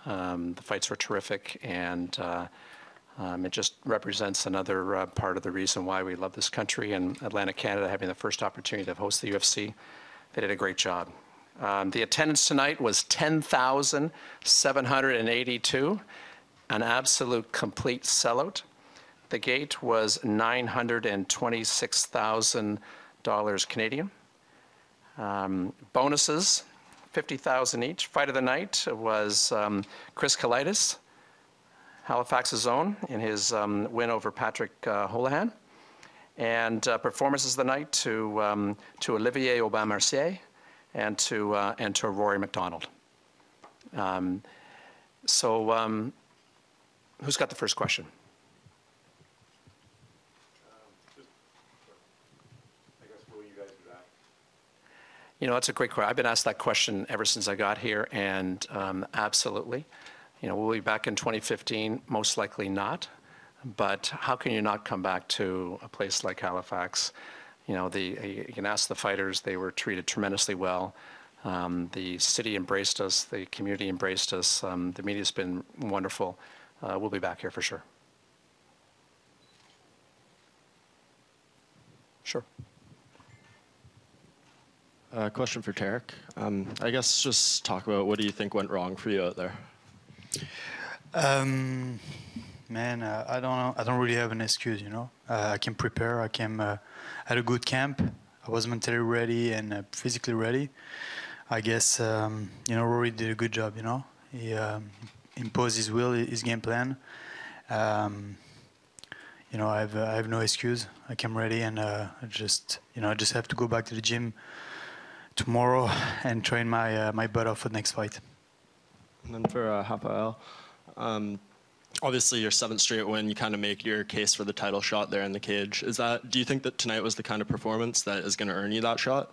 The fights were terrific, and it just represents another part of the reason why we love this country, and Atlantic Canada having the first opportunity to host the UFC. They did a great job. The attendance tonight was 10,782, an absolute complete sellout. The gate was $926,000 Canadian. Bonuses, $50,000 each. Fight of the night was Chris Kalidas, Halifax's own, in his win over Patrick Holohan. And performances of the night to Olivier Aubin-Mercier and to Rory McDonald. Who's got the first question? I guess, will you guys do that? You know, that's a great question. I've been asked that question ever since I got here, and absolutely. You know, will we be back in 2015? Most likely not. But how can you not come back to a place like Halifax? You know, you can ask the fighters. They were treated tremendously well. The city embraced us. The community embraced us. The media's been wonderful. We'll be back here for sure. Sure. Question for Tarek. I guess just talk about what do you think went wrong for you out there? Man, I don't know. I don't really have an excuse, you know. I can prepare. I came at a good camp. I was mentally ready and physically ready. I guess, you know, Rory did a good job, you know. He imposed his will, his game plan. You know, I have no excuse. I came ready, and I just have to go back to the gym tomorrow and train my butt off for the next fight. And then for Rafael, obviously your 7th straight win, you kind of make your case for the title shot there in the cage. Do you think that tonight was the kind of performance that is going to earn you that shot?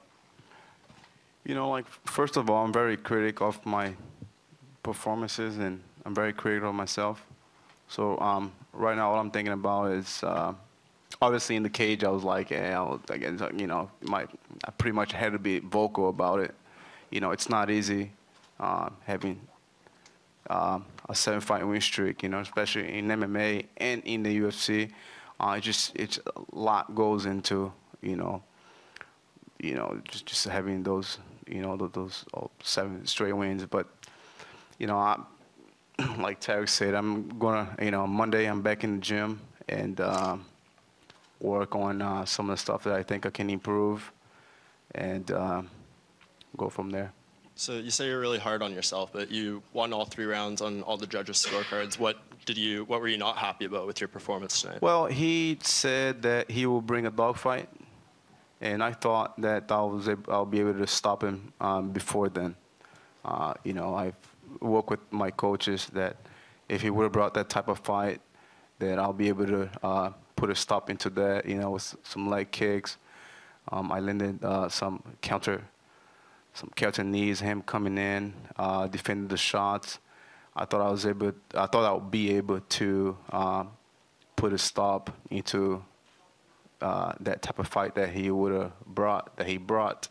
You know, like, first of all, I'm very critical of my performances, and I'm very critical of myself. So right now, all I'm thinking about is, obviously in the cage, I was like, yeah, you know, I pretty much had to be vocal about it. You know, it's not easy having a 7-fight win streak, you know, especially in MMA and in the UFC. It's a lot goes into, you know, just having those, you know, those 7 straight wins. But, you know, like Tarek said, I'm gonna, you know, Monday I'm back in the gym and work on some of the stuff that I think I can improve, and go from there. So you say you're really hard on yourself, but you won all 3 rounds on all the judges' scorecards. What were you not happy about with your performance tonight? Well, he said that he will bring a dogfight, and I thought that I'll be able to stop him before then. You know, I've worked with my coaches that if he would have brought that type of fight, that I'll be able to put a stop into that. You know, with some leg kicks. I landed some counter knees, him coming in, defending the shots. I thought I would be able to put a stop into that type of fight that he brought.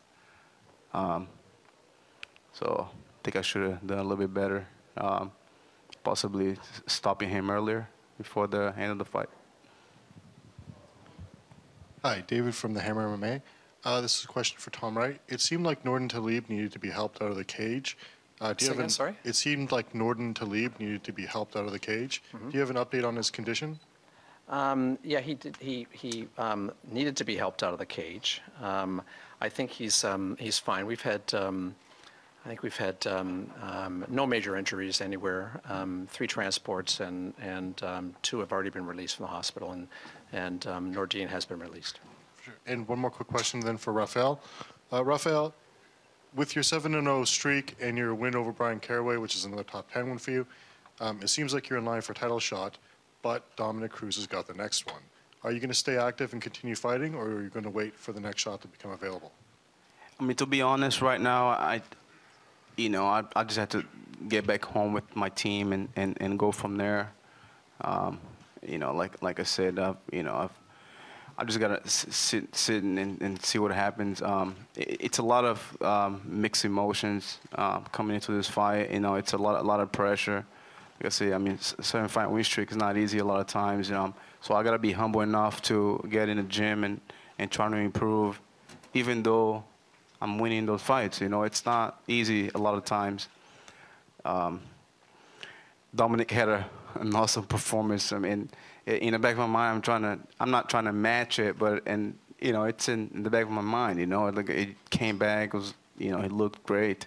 So I think I should have done a little bit better, possibly stopping him earlier before the end of the fight. Hi, David from the Hammer MMA. This is a question for Tom Wright. It seemed like Norden Talib needed to be helped out of the cage. Sorry? It seemed like Norden Talib needed to be helped out of the cage. Mm-hmm. Do you have an update on his condition? Yeah, he did. He needed to be helped out of the cage. I think he's fine. We've had no major injuries anywhere. 3 transports and 2 have already been released from the hospital, and Nordine has been released. Sure. And one more quick question then for Rafael. Rafael, with your 7-0 streak and your win over Brian Caraway, which is another top 10 win for you, it seems like you're in line for a title shot, but Dominic Cruz has got the next one. Are you going to stay active and continue fighting, or are you going to wait for the next shot to become available? I mean, to be honest, right now, I just have to get back home with my team and go from there. You know, like I said, I just gotta sit and see what happens. It's a lot of mixed emotions coming into this fight. You know, it's a lot of pressure. Like I say, I mean, 7-fight win streak is not easy a lot of times. So I gotta be humble enough to get in the gym and try to improve, even though I'm winning those fights. You know, it's not easy a lot of times. Dominic had an awesome performance. I mean, in the back of my mind, I'm not trying to match it, but you know, it's in the back of my mind. You know, like it came back. It was, you know, it looked great,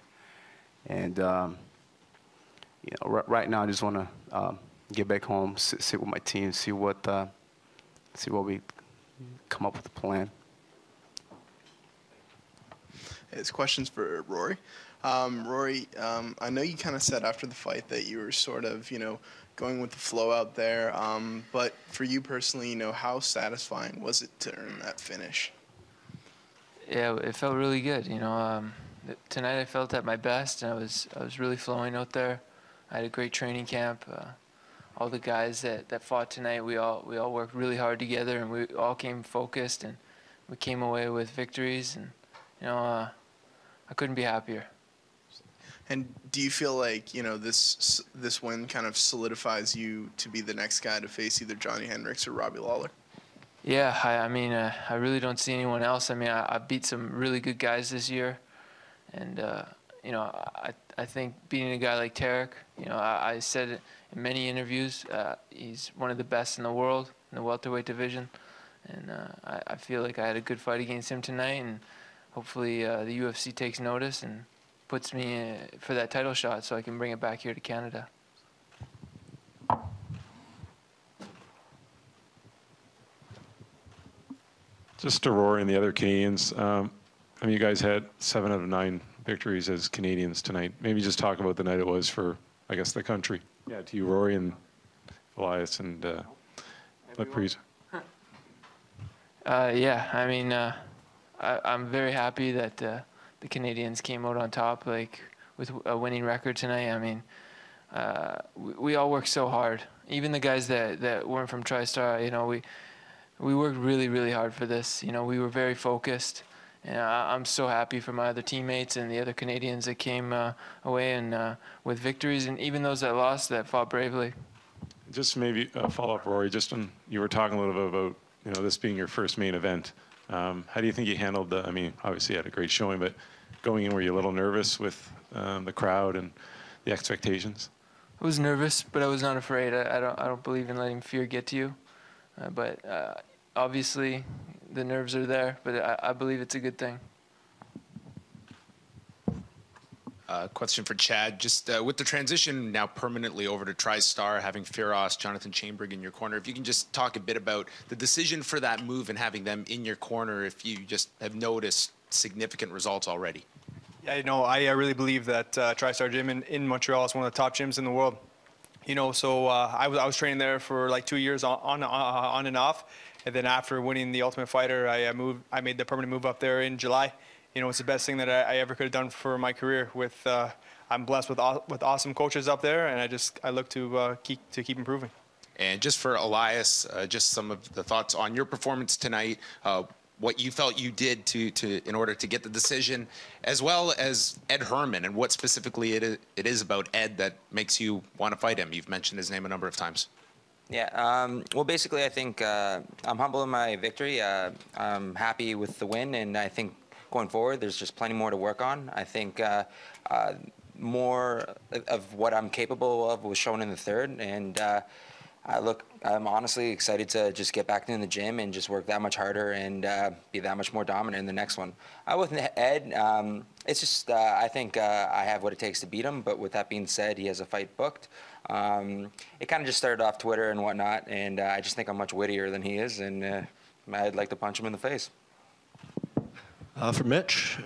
and you know, right now I just want to get back home, sit with my team, see what we come up with a plan. It's questions for Rory. Rory, I know you kind of said after the fight that you were sort of, you know, going with the flow out there. But for you personally, you know, how satisfying was it to earn that finish? Yeah, it felt really good. You know, tonight I felt at my best, and I was really flowing out there. I had a great training camp. All the guys that fought tonight, we all worked really hard together, and we all came focused, and we came away with victories. And you know, I couldn't be happier. And do you feel like, you know, this win kind of solidifies you to be the next guy to face either Johnny Hendricks or Robbie Lawler? Yeah, I mean, I really don't see anyone else. I mean, I beat some really good guys this year, and you know, I think beating a guy like Tarek, you know, I said it in many interviews, he's one of the best in the world in the welterweight division, and I feel like I had a good fight against him tonight, and hopefully the UFC takes notice and puts me for that title shot so I can bring it back here to Canada. Just to Rory and the other Canadians, I mean, you guys had 7 out of 9 victories as Canadians tonight. Maybe just talk about the night it was for, I guess, the country. Yeah, to you, Rory and Elias and Laprise. Yeah, I mean, I'm very happy that the Canadians came out on top, like with a winning record tonight. I mean, we all worked so hard. Even the guys that weren't from TriStar, you know, we worked really, really hard for this. You know, we were very focused. And I'm so happy for my other teammates and the other Canadians that came away and with victories, and even those that lost that fought bravely. Just maybe a follow-up, Rory. Just on, you were talking a little bit about, you know, this being your first main event. How do you think you handled the? I mean, obviously you had a great showing, but going in, were you a little nervous with the crowd and the expectations? I was nervous, but I was not afraid. I don't believe in letting fear get to you. But obviously, the nerves are there, but I believe it's a good thing. Question for Chad. Just with the transition now permanently over to TriStar, having Firas, Jonathan Chamberlain in your corner, if you can just talk a bit about the decision for that move and having them in your corner, if you just have noticed significant results already. Yeah, you know, I really believe that TriStar Gym in Montreal is one of the top gyms in the world. You know, so I was training there for like 2 years on and off, and then after winning the Ultimate Fighter, I made the permanent move up there in July. You know, it's the best thing that I ever could have done for my career. I'm blessed with awesome coaches up there, and I look to keep improving. And just for Elias, just some of the thoughts on your performance tonight. What you felt you did in order to get the decision, as well as Ed Herman, and what specifically it is about Ed that makes you want to fight him. You've mentioned his name a number of times. Yeah, well, basically, I think I'm humble in my victory. I'm happy with the win, and I think going forward, there's just plenty more to work on. I think more of what I'm capable of was shown in the third, and I'm honestly excited to just get back in the gym and just work that much harder and be that much more dominant in the next one. With Ed, it's just I think I have what it takes to beat him, but with that being said, he has a fight booked. It kind of just started off Twitter and whatnot, and I just think I'm much wittier than he is, and I'd like to punch him in the face. For Mitch,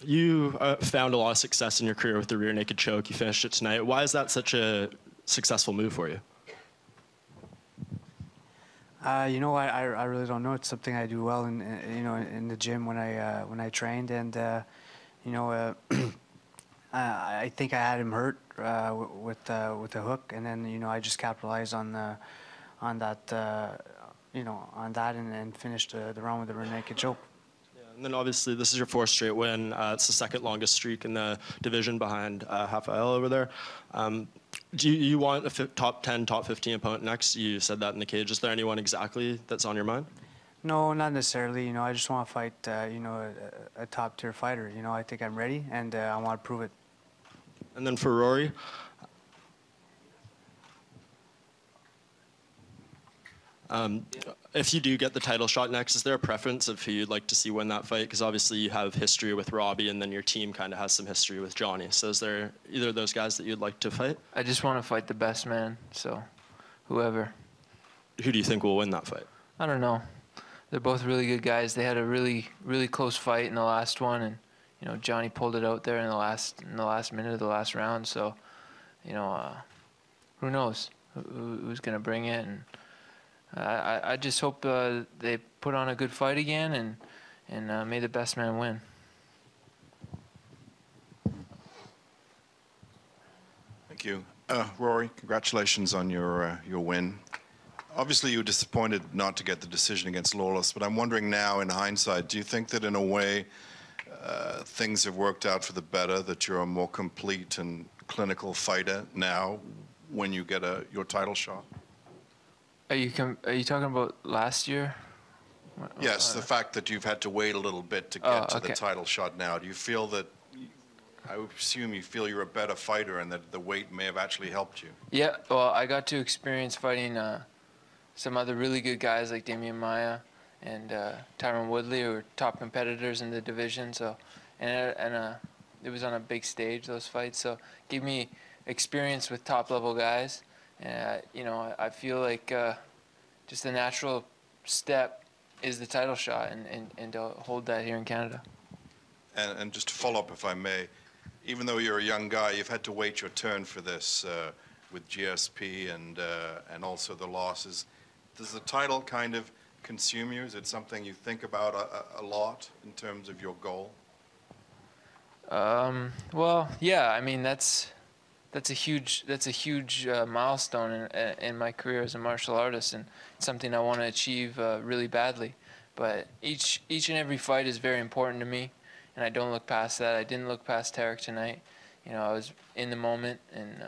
you found a lot of success in your career with the rear naked choke. You finished it tonight. Why is that such a successful move for you? You know, I really don't know. It's something I do well in the gym when I trained, and you know, I think I had him hurt with the hook, and then you know I just capitalized on that on that and finish the round with a rear naked choke. And then obviously this is your fourth straight win. It's the second longest streak in the division behind Rafael over there. Do you want a top 10, top 15 opponent next? You said that in the cage. Is there anyone exactly that's on your mind? No, not necessarily. I just want to fight, a top tier fighter. I think I'm ready, and I want to prove it. And then for Rory, if you do get the title shot next, is there a preference of who you'd like to see win that fight? Because obviously you have history with Robbie, and then your team kind of has some history with Johnny. So is there either of those guys that you'd like to fight? I just want to fight the best man, so whoever. Who do you think will win that fight? I don't know. They're both really good guys. They had a really, really close fight in the last one, and Johnny pulled it out there in the last minute of the last round. So, who knows who's gonna bring it? And I just hope they put on a good fight again, and may the best man win. Thank you, Rory. Congratulations on your win. Obviously, you were disappointed not to get the decision against Lawless, but I'm wondering now, in hindsight, do you think that in a way things have worked out for the better, that you're a more complete and clinical fighter now when you get your title shot? Are you talking about last year? Yes, the fact that you've had to wait a little bit to get to the title shot now. Do you feel that, I would assume you feel you're a better fighter and that the weight may have actually helped you? Yeah, well, I got to experience fighting some other really good guys like Damian Maia and Tyron Woodley, who are top competitors in the division. So, and it was on a big stage, those fights. So, gave me experience with top level guys. And I feel like just the natural step is the title shot, and to hold that here in Canada. And just to follow up, if I may, even though you're a young guy, you've had to wait your turn for this with GSP and also the losses. Does the title kind of consume you? Is it something you think about a lot in terms of your goal? Well, yeah. I mean, that's a huge milestone in my career as a martial artist, and something I want to achieve really badly. But each and every fight is very important to me, and I don't look past that. I didn't look past Tarek tonight. I was in the moment, and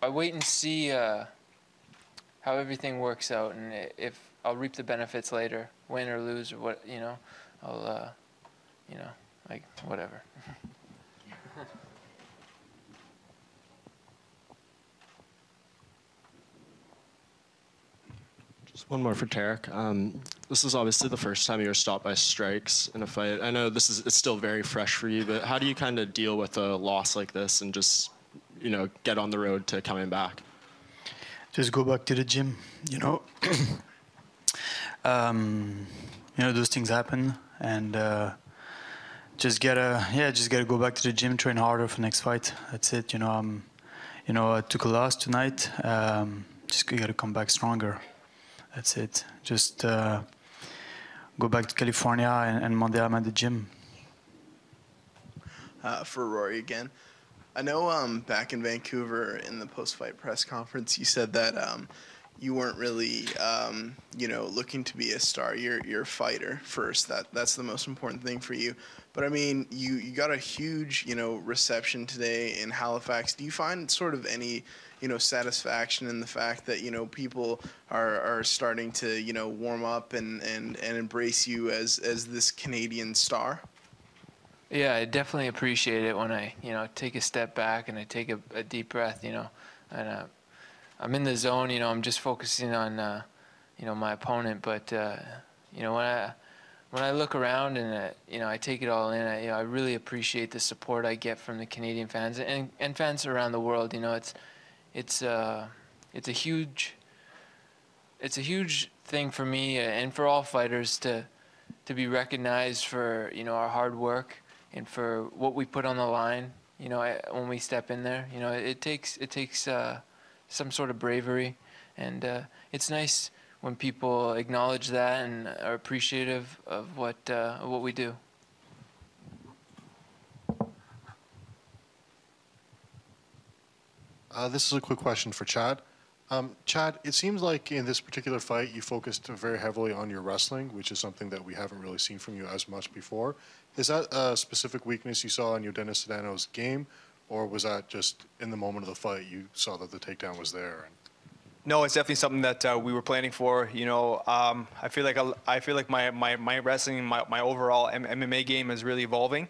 I wait and see how everything works out, and if I'll reap the benefits later, win or lose or what, I'll like whatever. Just one more for Tarek. This is obviously the first time you were stopped by strikes in a fight. I know it's still very fresh for you, but how do you kind of deal with a loss like this and just get on the road to coming back? Just go back to the gym. Those things happen, and just gotta go back to the gym, train harder for next fight. That's it. I took a loss tonight. Just gotta come back stronger. That's it. Just go back to California, and Monday I'm at the gym. For Rory again. I know back in Vancouver in the post-fight press conference, you said that you weren't really, looking to be a star. You're a fighter first. That's the most important thing for you. But I mean, you got a huge, reception today in Halifax. Do you find sort of any, satisfaction in the fact that people are starting to, warm up and embrace you as this Canadian star? Yeah, I definitely appreciate it when I, take a step back and I take a deep breath, and I'm in the zone, I'm just focusing on, my opponent. But, when I look around and, I take it all in, I really appreciate the support I get from the Canadian fans and fans around the world. It's a huge thing for me and for all fighters to be recognized for, our hard work and for what we put on the line, when we step in there. It takes some sort of bravery, and it's nice when people acknowledge that and are appreciative of what we do. This is a quick question for Chad. Chad, it seems like in this particular fight, you focused very heavily on your wrestling, which is something that we haven't really seen from you as much before. Is that a specific weakness you saw in your Dennis Sedano's game, or was that just in the moment of the fight you saw that the takedown was there? No, it's definitely something that we were planning for. You know, I feel like my wrestling, my overall MMA game is really evolving,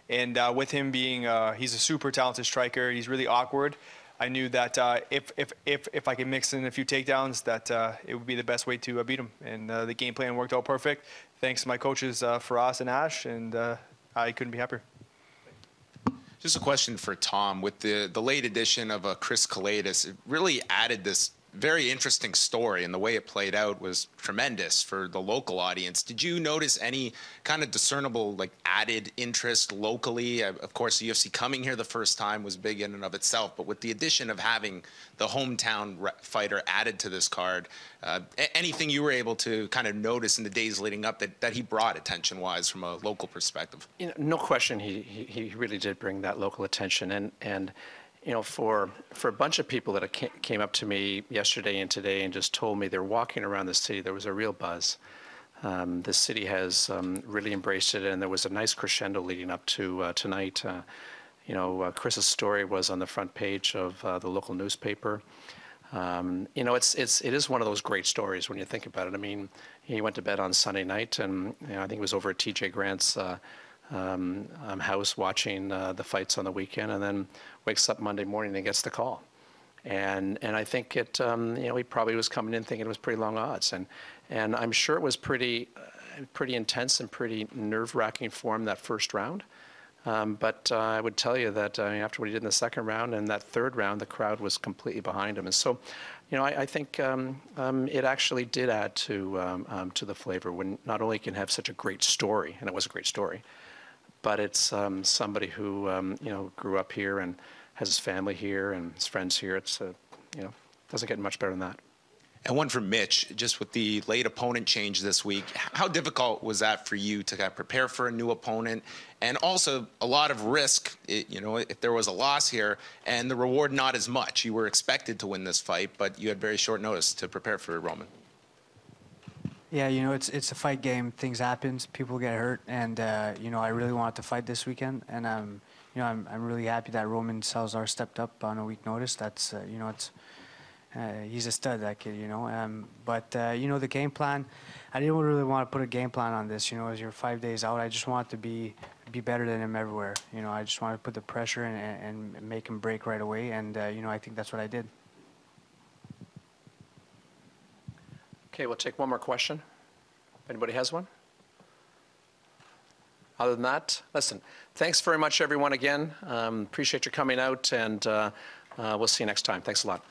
and with him being, he's a super talented striker. He's really awkward. I knew that if I could mix in a few takedowns, that it would be the best way to beat him. And the game plan worked out perfect. Thanks to my coaches, Faraz and Ash, and I couldn't be happier. Just a question for Tom. With the late addition of Chris Kalidas, it really added this very interesting story, and the way it played out was tremendous for the local audience. Did you notice any kind of discernible added interest locally? Of course, the UFC coming here the first time was big in and of itself, but with the addition of having the hometown fighter added to this card, anything you were able to kind of notice in the days leading up that he brought attention-wise from a local perspective? You know, no question, he really did bring that local attention, and you know, for a bunch of people that came up to me yesterday and today and just told me they're walking around the city, there was a real buzz. The city has really embraced it, and there was a nice crescendo leading up to tonight. You know, Chris's story was on the front page of the local newspaper. You know, it is one of those great stories when you think about it. I mean, he went to bed on Sunday night, and you know, I think it was over at TJ Grant's house watching the fights on the weekend, and then wakes up Monday morning and gets the call. And I think it, you know, he probably was coming in thinking it was pretty long odds, and I'm sure it was pretty intense and pretty nerve-wracking for him that first round. But I would tell you that after what he did in the second round and that third round, the crowd was completely behind him. And so, you know, I think it actually did add to the flavor when not only can have such a great story, and it was a great story, but it's somebody who you know, grew up here and has his family here and his friends here. It's you know, doesn't get much better than that. And one for Mitch, just with the late opponent change this week, how difficult was that for you to kind of prepare for a new opponent, and also a lot of risk, you know, if there was a loss here, and the reward not as much. You were expected to win this fight, but you had very short notice to prepare for Roman. Yeah, you know, it's a fight game. Things happen. People get hurt, and you know, I really wanted to fight this weekend, and you know, I'm really happy that Roman Salazar stepped up on a week notice. That's you know, it's he's a stud, that kid, you know. But you know, the game plan, I didn't really want to put a game plan on this. You know, as you're 5 days out, I just wanted to be better than him everywhere. You know, I just wanted to put the pressure and make him break right away, and you know, I think that's what I did. Okay, we'll take one more question. If anybody has one? Other than that, listen, thanks very much, everyone, again. Appreciate you coming out, and we'll see you next time. Thanks a lot.